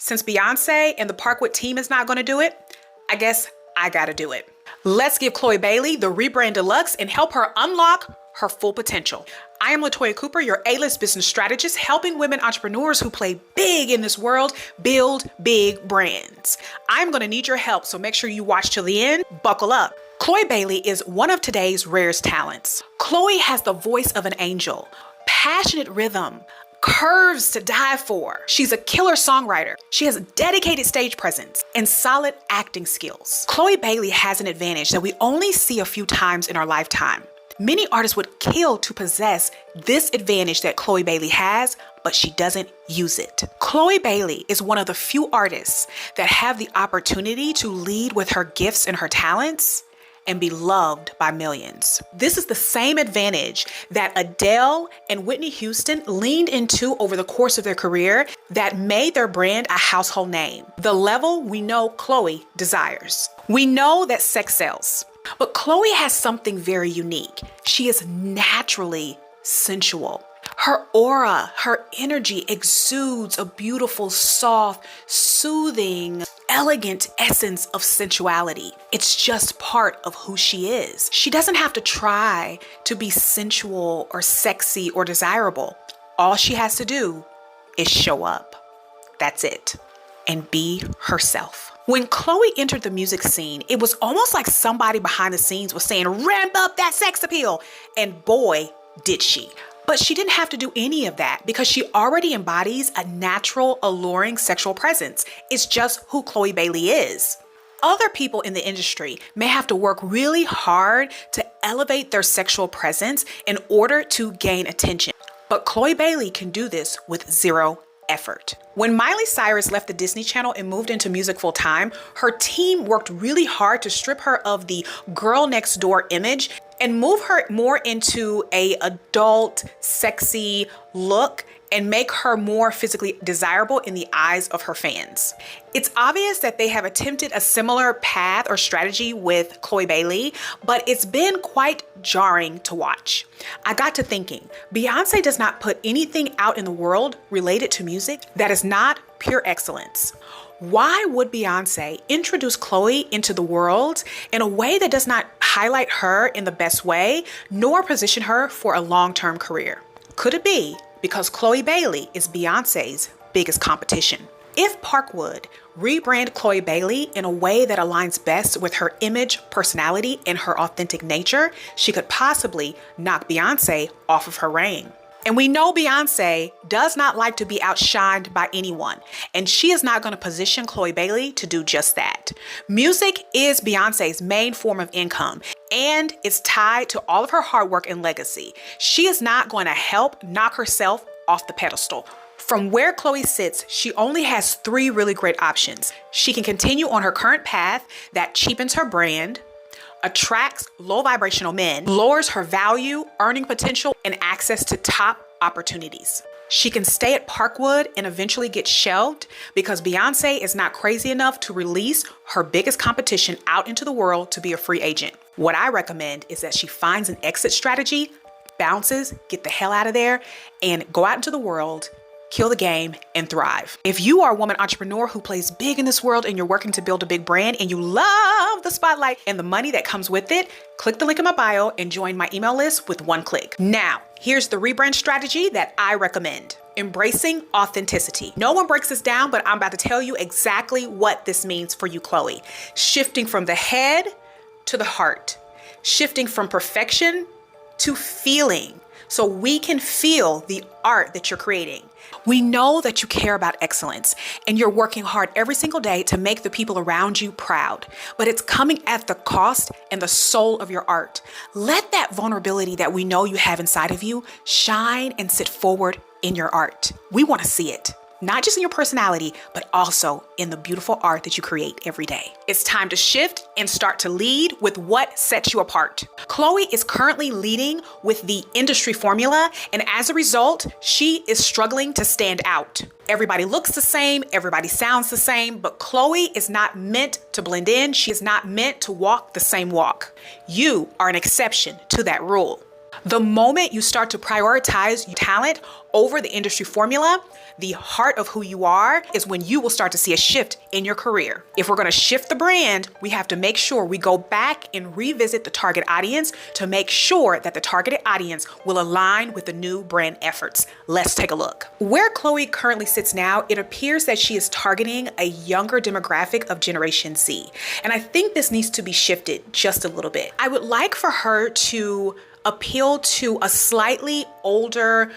Since Beyoncé and the Parkwood team is not going to do it, I guess I gotta do it. Let's give Chloe Bailey the rebrand deluxe and help her unlock her full potential. I am Latoya Cooper, your A-list business strategist, helping women entrepreneurs who play big in this world build big brands. I'm gonna need your help, so make sure you watch till the end. Buckle up. Chloe Bailey is one of today's rarest talents. Chloe has the voice of an angel, passionate rhythm, curves to die for. She's a killer songwriter. She has a dedicated stage presence and solid acting skills. Chloe Bailey has an advantage that we only see a few times in our lifetime. Many artists would kill to possess this advantage that Chloe Bailey has, but she doesn't use it. Chloe Bailey is one of the few artists that have the opportunity to lead with her gifts and her talents and be loved by millions. This is the same advantage that Adele and Whitney Houston leaned into over the course of their career that made their brand a household name. The level we know Chloe desires. We know that sex sells, but Chloe has something very unique. She is naturally sensual. Her aura, her energy exudes a beautiful, soft, soothing, elegant essence of sensuality. It's just part of who she is. She doesn't have to try to be sensual or sexy or desirable. All she has to do is show up. That's it. And be herself. When Chloe entered the music scene, it was almost like somebody behind the scenes was saying, ramp up that sex appeal. And boy, did she. But she didn't have to do any of that because she already embodies a natural, alluring sexual presence. It's just who Chloe Bailey is. Other people in the industry may have to work really hard to elevate their sexual presence in order to gain attention. But Chloe Bailey can do this with zero effort. When Miley Cyrus left the Disney Channel and moved into music full time, her team worked really hard to strip her of the girl next door image and move her more into a adult, sexy look and make her more physically desirable in the eyes of her fans. It's obvious that they have attempted a similar path or strategy with Chloe Bailey, but it's been quite jarring to watch. I got to thinking, Beyoncé does not put anything out in the world related to music that is not pure excellence. Why would Beyoncé introduce Chloe into the world in a way that does not highlight her in the best way, nor position her for a long-term career? Could it be because Chloe Bailey is Beyoncé's biggest competition? If Parkwood rebrand Chloe Bailey in a way that aligns best with her image, personality, and her authentic nature, she could possibly knock Beyoncé off of her reign. And we know Beyoncé does not like to be outshined by anyone, and she is not going to position Chloe Bailey to do just that. Music is Beyoncé's main form of income, and it's tied to all of her hard work and legacy. She is not going to help knock herself off the pedestal. From where Chloe sits, she only has three really great options. She can continue on her current path that cheapens her brand, attracts low vibrational men, lowers her value, earning potential, and access to top opportunities. She can stay at Parkwood and eventually get shelved because Beyoncé is not crazy enough to release her biggest competition out into the world to be a free agent. What I recommend is that she finds an exit strategy, bounces, get the hell out of there, and go out into the world, kill the game, and thrive. If you are a woman entrepreneur who plays big in this world and you're working to build a big brand and you love the spotlight and the money that comes with it, click the link in my bio and join my email list with one click. Now, here's the rebrand strategy that I recommend. Embracing authenticity. No one breaks this down, but I'm about to tell you exactly what this means for you, Chloe. Shifting from the head to the heart. Shifting from perfection to feeling, so we can feel the art that you're creating. We know that you care about excellence and you're working hard every single day to make the people around you proud, but it's coming at the cost and the soul of your art. Let that vulnerability that we know you have inside of you shine and sit forward in your art. We want to see it. Not just in your personality, but also in the beautiful art that you create every day. It's time to shift and start to lead with what sets you apart. Chloe is currently leading with the industry formula, and as a result, she is struggling to stand out. Everybody looks the same, everybody sounds the same, but Chloe is not meant to blend in. She is not meant to walk the same walk. You are an exception to that rule. The moment you start to prioritize talent over the industry formula, the heart of who you are, is when you will start to see a shift in your career. If we're going to shift the brand, we have to make sure we go back and revisit the target audience to make sure that the targeted audience will align with the new brand efforts. Let's take a look. Where Chloe currently sits now, it appears that she is targeting a younger demographic of Generation Z. And I think this needs to be shifted just a little bit. I would like for her to appeal to a slightly older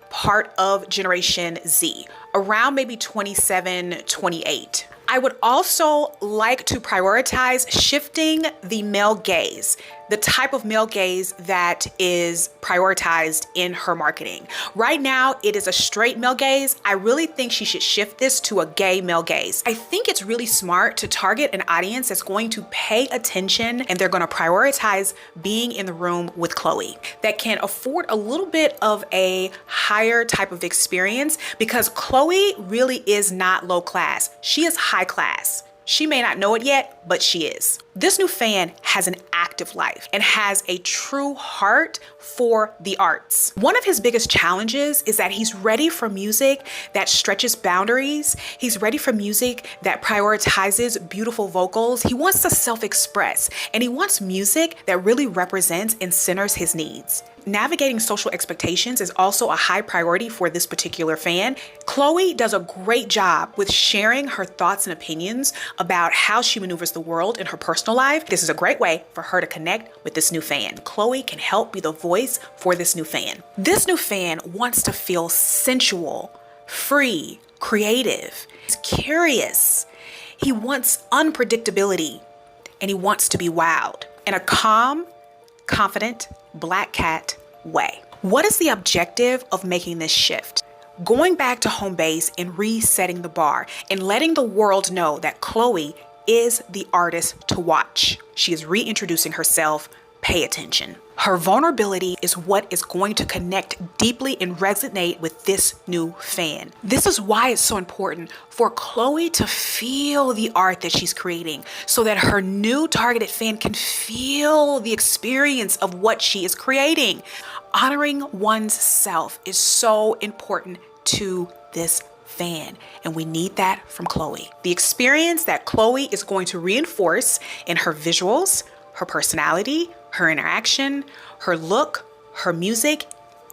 part of Generation Z, around maybe 27, 28. I would also like to prioritize shifting the male gaze, the type of male gaze that is prioritized in her marketing. Right now, it is a straight male gaze. I really think she should shift this to a gay male gaze. I think it's really smart to target an audience that's going to pay attention and they're going to prioritize being in the room with Chloe, that can afford a little bit of a higher type of experience, because Chloe really is not low class. She is high class. She may not know it yet, but she is. This new fan has an active life and has a true heart for the arts. One of his biggest challenges is that he's ready for music that stretches boundaries. He's ready for music that prioritizes beautiful vocals. He wants to self-express, and he wants music that really represents and centers his needs. Navigating social expectations is also a high priority for this particular fan. Chloe does a great job with sharing her thoughts and opinions about how she maneuvers the world in her personal life. This is a great way for her to connect with this new fan. Chloe can help be the voice for this new fan. This new fan wants to feel sensual, free, creative. He's curious. He wants unpredictability, and he wants to be wowed in a calm, confident, black cat way. What is the objective of making this shift? Going back to home base and resetting the bar and letting the world know that Chloe is the artist to watch. She is reintroducing herself. Pay attention. Her vulnerability is what is going to connect deeply and resonate with this new fan. This is why it's so important for Chloe to feel the art that she's creating, so that her new targeted fan can feel the experience of what she is creating. Honoring one's self is so important to this fan, and we need that from Chloe. The experience that Chloe is going to reinforce in her visuals, her personality, her interaction, her look, her music,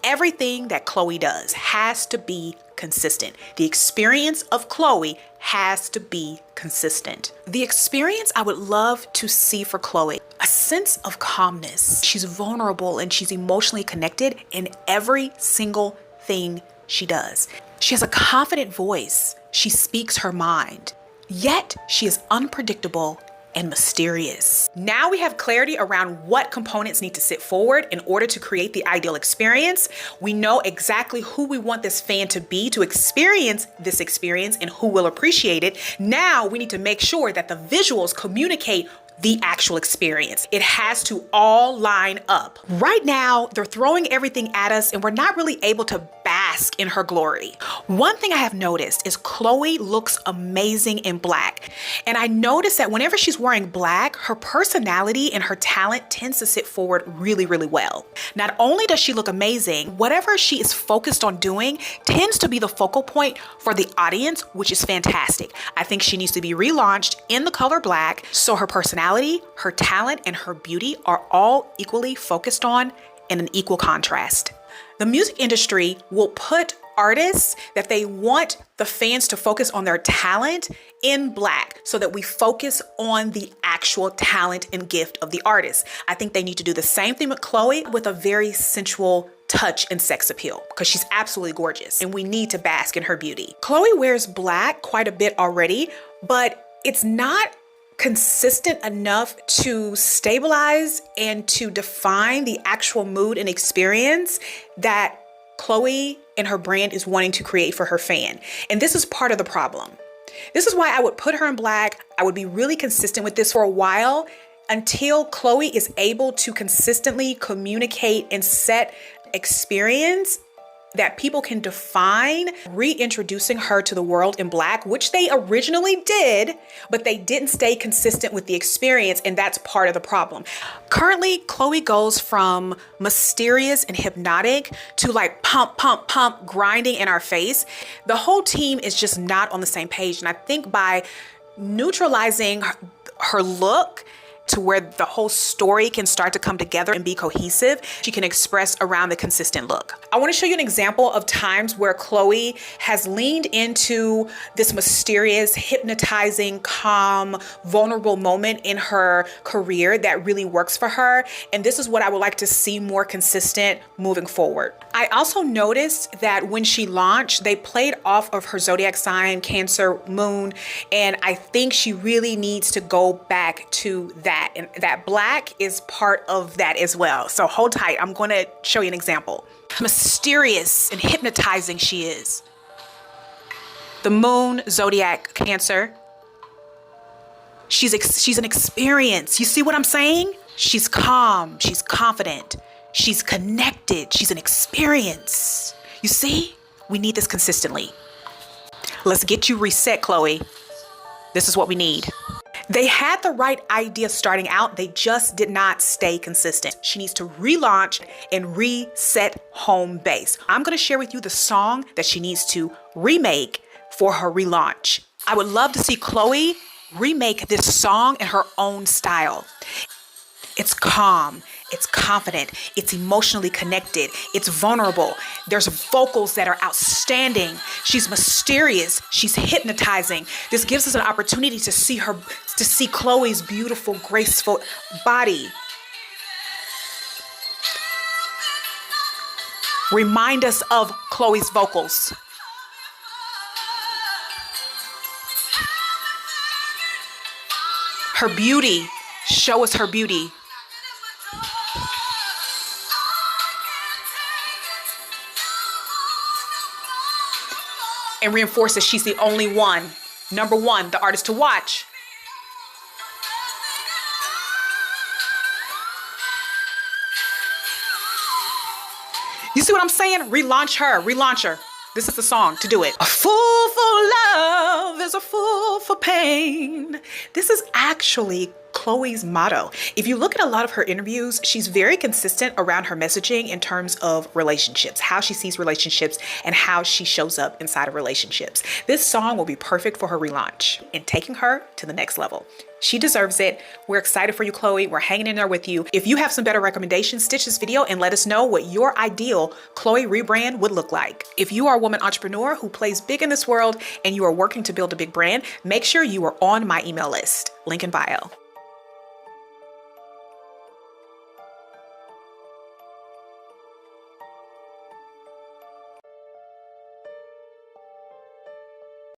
everything that Chloe does has to be consistent. The experience of Chloe has to be consistent. The experience I would love to see for Chloe, a sense of calmness. She's vulnerable and she's emotionally connected in every single thing she does. She has a confident voice. She speaks her mind, yet she is unpredictable and mysterious. Now we have clarity around what components need to sit forward in order to create the ideal experience. We know exactly who we want this fan to be to experience this experience and who will appreciate it. Now we need to make sure that the visuals communicate the actual experience. It has to all line up. Right now, they're throwing everything at us and we're not really able to bask in her glory. One thing I have noticed is Chloe looks amazing in black. And I noticed that whenever she's wearing black, her personality and her talent tends to sit forward really, really well. Not only does she look amazing, whatever she is focused on doing tends to be the focal point for the audience, which is fantastic. I think she needs to be relaunched in the color black so her personality, her talent, and her beauty are all equally focused on in an equal contrast. The music industry will put artists that they want the fans to focus on their talent in black so that we focus on the actual talent and gift of the artist. I think they need to do the same thing with Chloe with a very sensual touch and sex appeal, because she's absolutely gorgeous and we need to bask in her beauty. Chloe wears black quite a bit already, but it's not consistent enough to stabilize and to define the actual mood and experience that Chloe and her brand is wanting to create for her fan. And this is part of the problem. This is why I would put her in black. I would be really consistent with this for a while until Chloe is able to consistently communicate and set experience that people can define reintroducing her to the world in black, which they originally did, but they didn't stay consistent with the experience, and that's part of the problem. Currently, Chloe goes from mysterious and hypnotic to like pump, pump, pump, grinding in our face. The whole team is just not on the same page, and I think by neutralizing her look to where the whole story can start to come together and be cohesive, she can express around the consistent look. I want to show you an example of times where Chloe has leaned into this mysterious, hypnotizing, calm, vulnerable moment in her career that really works for her. And this is what I would like to see more consistent moving forward. I also noticed that when she launched, they played off of her zodiac sign, Cancer moon, and I think she really needs to go back to that. And that black is part of that as well. So hold tight. I'm going to show you an example. Mysterious and hypnotizing she is. The moon, zodiac, Cancer. She's an experience. You see what I'm saying? She's calm. She's confident. She's connected. She's an experience. You see? We need this consistently. Let's get you reset, Chloe. This is what we need. They had the right idea starting out, they just did not stay consistent. She needs to relaunch and reset home base. I'm gonna share with you the song that she needs to remake for her relaunch. I would love to see Chloe remake this song in her own style. It's calm, it's confident, it's emotionally connected, it's vulnerable. There's vocals that are outstanding. She's mysterious, she's hypnotizing. This gives us an opportunity to see Chloe's beautiful, graceful body. Remind us of Chloe's vocals. Her beauty, show us her beauty. And reinforce that she's the only one. Number one, the artist to watch. You see what I'm saying? Relaunch her, relaunch her. This is the song to do it. A fool for love is a fool for pain. This is actually Chloe's motto. If you look at a lot of her interviews, she's very consistent around her messaging in terms of relationships, how she sees relationships and how she shows up inside of relationships. This song will be perfect for her relaunch and taking her to the next level. She deserves it. We're excited for you, Chloe. We're hanging in there with you. If you have some better recommendations, stitch this video and let us know what your ideal Chloe rebrand would look like. If you are a woman entrepreneur who plays big in this world and you are working to build a big brand, make sure you are on my email list. Link in bio.